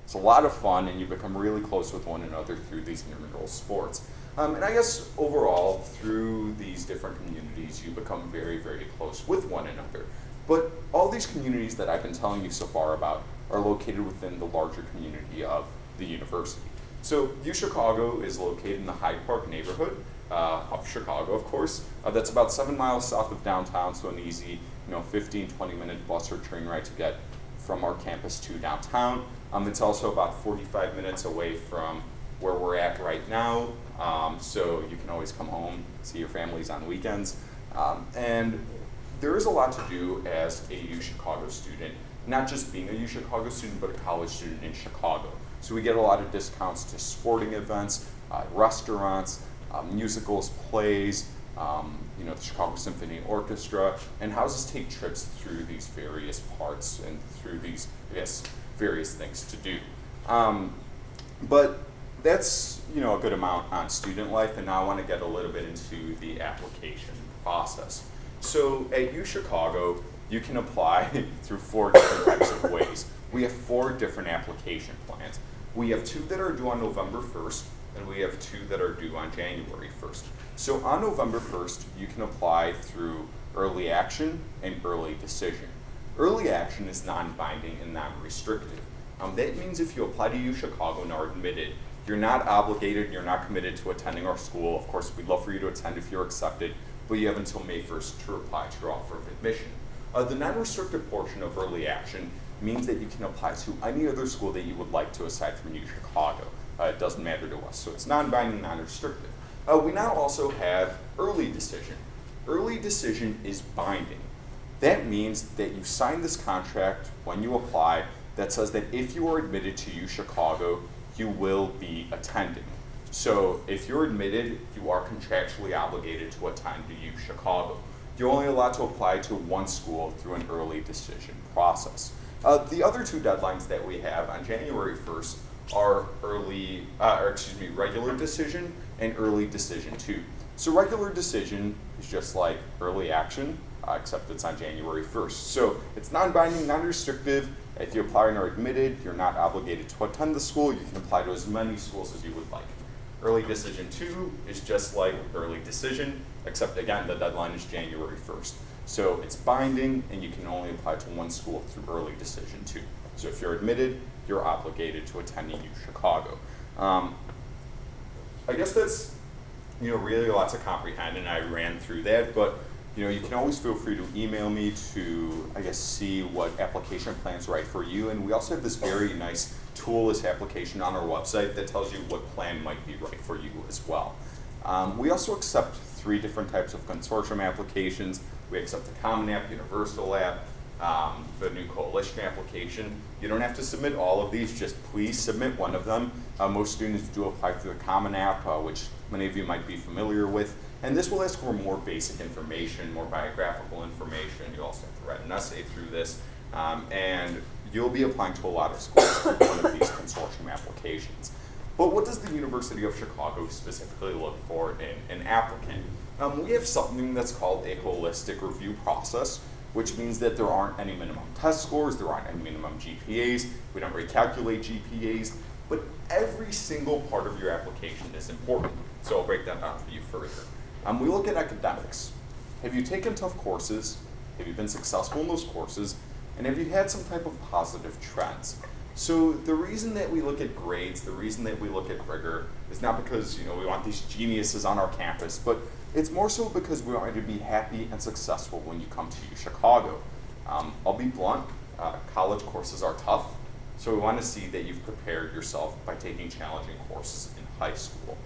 It's a lot of fun, and you become really close with one another through these intramural sports. And I guess overall, through these different communities, you become very, very close with one another. But all these communities that I've been telling you so far about are located within the larger community of the university. So UChicago is located in the Hyde Park neighborhood of Chicago, of course. That's about 7 miles south of downtown, so an easy 15, 20-minute bus or train ride to get from our campus to downtown. It's also about 45 minutes away from where we're at right now, so you can always come home, see your families on weekends. And there is a lot to do as a UChicago student, not just being a UChicago student, but a college student in Chicago. So we get a lot of discounts to sporting events, restaurants, musicals, plays, the Chicago Symphony Orchestra, and houses take trips through these various parts and through these, various things to do. But that's, a good amount on student life, and now I want to get a little bit into the application process. So at UChicago, you can apply through 4 different types of ways. We have 4 different application plans. We have 2 that are due on November 1st, and we have 2 that are due on January 1st. So on November 1st, you can apply through early action and early decision. Early action is non-binding and non-restrictive. That means if you apply to UChicago and are admitted, you're not obligated, you're not committed to attending our school. Of course, we'd love for you to attend if you're accepted, but you have until May 1st to apply to your offer of admission. The non-restrictive portion of early action means that you can apply to any other school that you would like to aside from UChicago. It doesn't matter to us, so it's non-binding, non-restrictive. We now also have early decision. Early decision is binding. That means that you sign this contract when you apply that says that if you are admitted to UChicago, you will be attending. So if you're admitted, you are contractually obligated to attend to UChicago. You're only allowed to apply to one school through an early decision process. The other 2 deadlines that we have on January 1st are regular decision and early decision 2. So regular decision is just like early action, except it's on January 1st. So it's non-binding, non-restrictive. If you apply and are admitted, you're not obligated to attend the school. You can apply to as many schools as you would like. Early decision 2 is just like early decision, except again, the deadline is January 1st. So it's binding, and you can only apply to one school through early decision 2. So if you're admitted, you're obligated to attending UChicago. I guess that's really a lot to comprehend, and I ran through that, but you can always feel free to email me to, see what application plan's right for you. And we also have this very nice toolless application on our website that tells you what plan might be right for you as well. We also accept 3 different types of consortium applications. We accept the Common App, Universal App, the new Coalition application. You don't have to submit all of these, just please submit one of them. Most students do apply through the Common App, which many of you might be familiar with. And this will ask for more basic information, more biographical information. You also have to write an essay through this. And you'll be applying to a lot of schools through one of these consortium applications. But what does the University of Chicago specifically look for in an applicant? We have something that's called a holistic review process, which means that there aren't any minimum test scores, there aren't any minimum GPAs, we don't recalculate GPAs, but every single part of your application is important. So I'll break that down for you further. We look at academics. Have you taken tough courses? Have you been successful in those courses? And have you had some type of positive trends? So the reason that we look at grades, the reason that we look at rigor is not because we want these geniuses on our campus, but it's more so because we want you to be happy and successful when you come to UChicago. I'll be blunt, college courses are tough, so we want to see that you've prepared yourself by taking challenging courses in high school.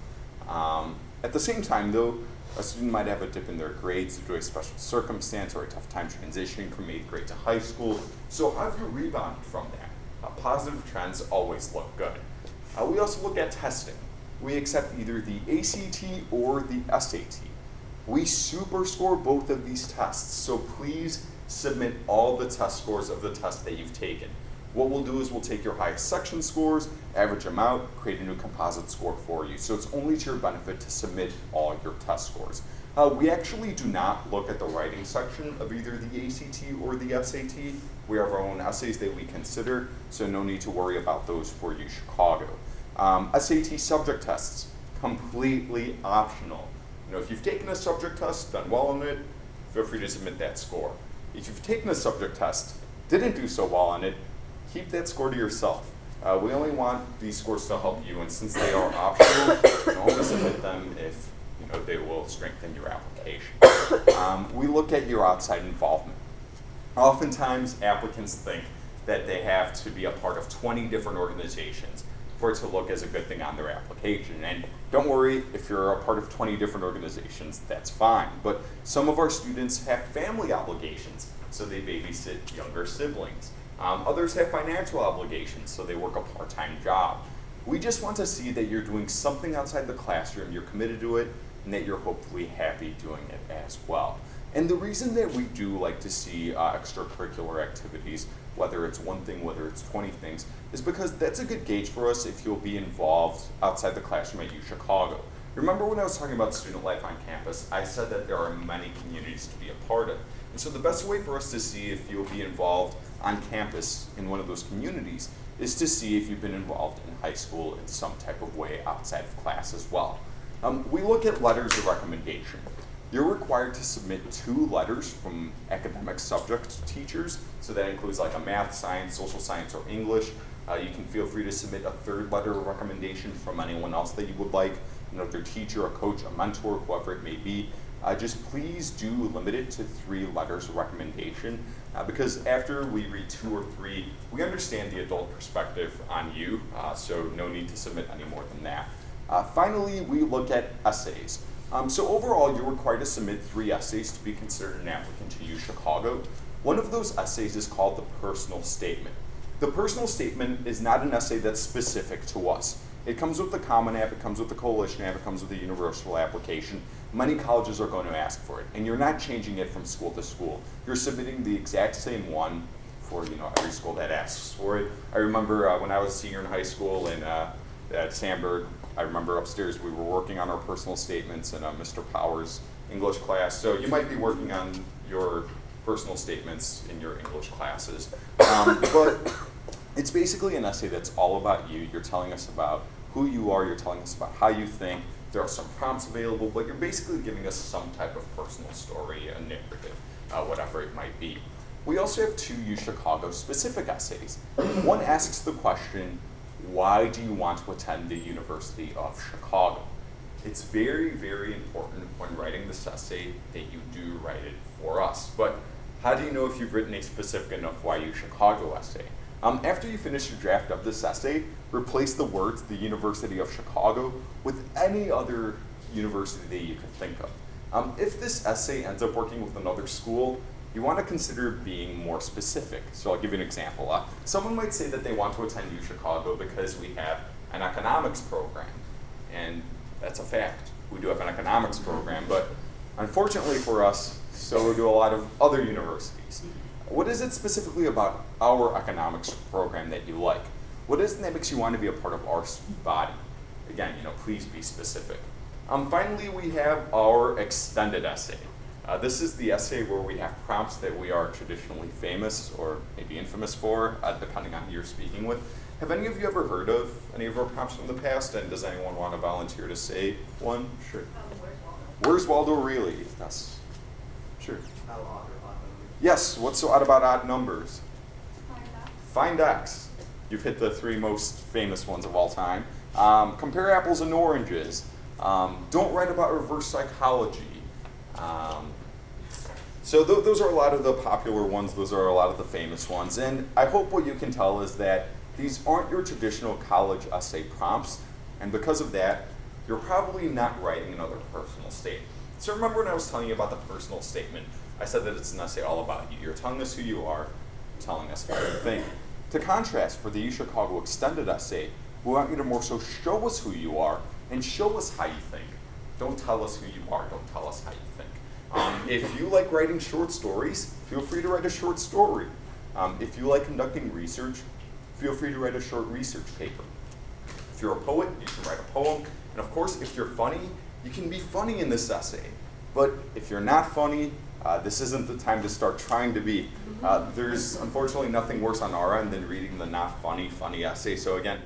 At the same time though, a student might have a dip in their grades due to a special circumstance or a tough time transitioning from 8th grade to high school. So how have you rebounded from that? Positive trends always look good. We also look at testing. We accept either the ACT or the SAT. We super score both of these tests, so please submit all the test scores of the test that you've taken. What we'll do is we'll take your highest section scores, average them out, create a new composite score for you. So it's only to your benefit to submit all your test scores. We actually do not look at the writing section of either the ACT or the SAT. We have our own essays that we consider, so no need to worry about those for UChicago. SAT subject tests, completely optional. If you've taken a subject test, done well on it, feel free to submit that score. If you've taken a subject test, didn't do so well on it, keep that score to yourself. We only want these scores to help you, and since they are optional, you can only submit them if they will strengthen your application. We look at your outside involvement. Oftentimes, applicants think that they have to be a part of 20 different organizations for it to look as a good thing on their application. And don't worry, if you're a part of 20 different organizations, that's fine. But some of our students have family obligations, so they babysit younger siblings. Others have financial obligations, so they work a part-time job. We just want to see that you're doing something outside the classroom, you're committed to it, and that you're hopefully happy doing it as well. And the reason that we do like to see extracurricular activities, whether it's one thing, whether it's 20 things, is because that's a good gauge for us if you'll be involved outside the classroom at UChicago. Remember when I was talking about student life on campus, I said that there are many communities to be a part of. And so the best way for us to see if you'll be involved on campus in one of those communities is to see if you've been involved in high school in some type of way outside of class as well. We look at letters of recommendation. You're required to submit 2 letters from academic subject teachers, so that includes like a math, science, social science, or English. You can feel free to submit a 3rd letter of recommendation from anyone else that you would like, their teacher, a coach, a mentor, whoever it may be. Just please do limit it to 3 letters of recommendation, because after we read 2 or 3, we understand the adult perspective on you, so no need to submit any more than that. Finally, we look at essays. So overall, you're required to submit 3 essays to be considered an applicant to UChicago. One of those essays is called the personal statement. The personal statement is not an essay that's specific to us. It comes with the Common App, it comes with the Coalition App, it comes with the Universal Application. Many colleges are going to ask for it, and you're not changing it from school to school. You're submitting the exact same one for every school that asks for it. I remember when I was a senior in high school at Sandburg, I remember upstairs we were working on our personal statements in Mr. Powers' English class. So you might be working on your personal statements in your English classes. But it's basically an essay that's all about you. You're telling us about who you are, you're telling us about how you think. There are some prompts available, but you're basically giving us some type of personal story, a narrative, whatever it might be. We also have 2 UChicago specific essays. One asks the question, why do you want to attend the University of Chicago? It's very, very important when writing this essay that you do write it for us. But how do you know if you've written a specific enough why UChicago essay? After you finish your draft of this essay, replace the words the University of Chicago with any other university that you could think of. If this essay ends up working with another school, you want to consider being more specific. So I'll give you an example. Someone might say that they want to attend UChicago because we have an economics program. And that's a fact. We do have an economics program, but unfortunately for us, so do a lot of other universities. What is it specifically about our economics program that you like? What is it that makes you want to be a part of our body? Again, please be specific. Finally, we have our extended essay. This is the essay where we have prompts that we are traditionally famous or maybe infamous for, depending on who you're speaking with. Have any of you ever heard of any of our prompts from the past, and does anyone want to volunteer to say one? Sure. Where's Waldo really? Yes. Sure. How odd or odd numbers? Yes, what's so odd about odd numbers? Find X. Find X. You've hit the 3 most famous ones of all time. Compare apples and oranges. Don't write about reverse psychology. So those are a lot of the popular ones, those are a lot of the famous ones, and I hope what you can tell is that these aren't your traditional college essay prompts, and because of that, you're probably not writing another personal statement. So remember when I was telling you about the personal statement, I said that it's an essay all about you. You're telling us who you are, telling us how you think. To contrast, for the UChicago extended essay, we want you to more so show us who you are and show us how you think. Don't tell us who you are, don't tell us how you think. If you like writing short stories, feel free to write a short story. If you like conducting research, feel free to write a short research paper. If you're a poet, you can write a poem. And of course, if you're funny, you can be funny in this essay. But if you're not funny, this isn't the time to start trying to be. There's unfortunately nothing worse on our end than reading the not funny essay. So again,